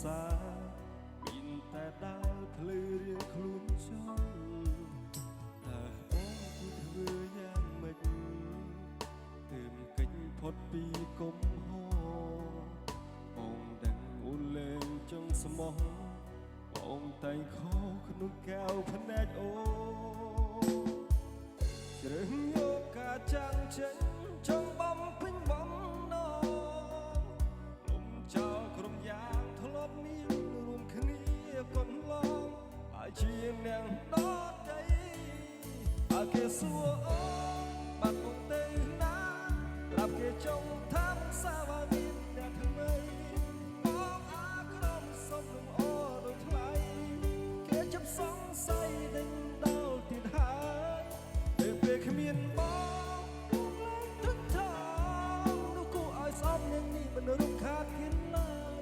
សាមានតែដើរភ្លឺរៀងខ្លួនចង់តែបងគួរធ្វើយ៉ាងម៉េចទើបកិច្ចផុតពីកំហរបងដឹងអូនលែងចង់ស្មោះបងតែងខុសក្នុងកែវភ្នែកអូជ្រើសយកការចាំងចេញចង់បំពេញបំណងលំចោលក្រុមយ៉ាងធ្លាប់មានរួមគ្នាកន្លងហើយជាអ្នកដតីបើគេសួរអូនបាត់មកទៅណាប្រាប់គេចង់ថាសាវ៉ាមានតែថ្មីបងអាក្រមសុំនឹងអូដូចថ្លៃគេចាប់សង្ស័យដេញដល់ទៀតហើយពេលគ្មានបងពួកលែងទឹកថោនោះគួរឲ្យស្អប់នឹងនេះមិនរំខានគិនឡើយ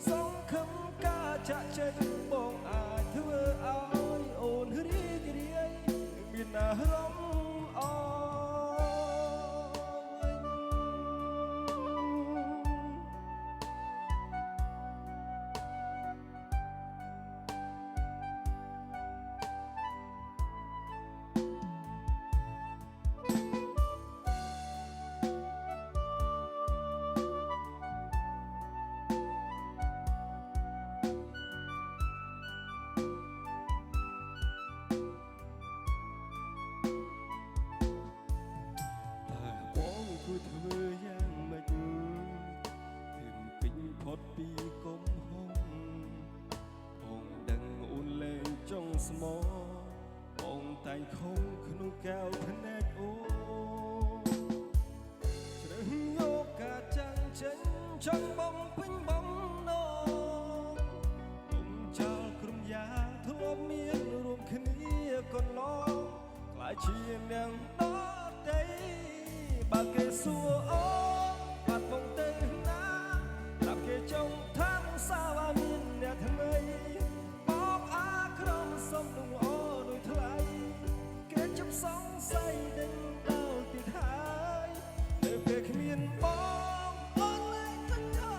សង្ឃឹមការចាក់ចែងបងអាចធ្វើឲ្យអូនរីករាយមានអារម្មណ៍អគួរធ្វើយ៉ាងម៉េចទើបពេញផុតពីកំហុសបងដឹងអូនលែងចង់ស្មោះបងតែងខំក្នុងកែវភ្នែកអូជ្រើសយកការចាំងចេញចង់បំពេញបំណងលំចោលក្រុមយ៉ាធ្លាប់មានរួមគ្នាកន្លងខ្លាចជាអ្នកដតីបើគេសួរអូបាត់មកទៅណាប្រាប់គេចង់ថាសាវ៉ាមានអ្នកថ្មីបងអាក្រមសុំនឹងអូដូចថ្លៃគេចាប់សង្ស័យដេញដល់ទៀតហើយនៅពេលគ្មានបងអូនលែងទឹកថោ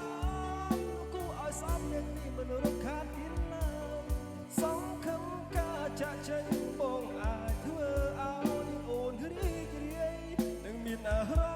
គួរឲ្យស្អប់អ្នកនេះមិនរំខានទៀតឡើយសង្ឃឹមការចាក់ចែងបងអាចធ្វើឲ្យអូនរីករាយនឹងមានអារម្មណ៍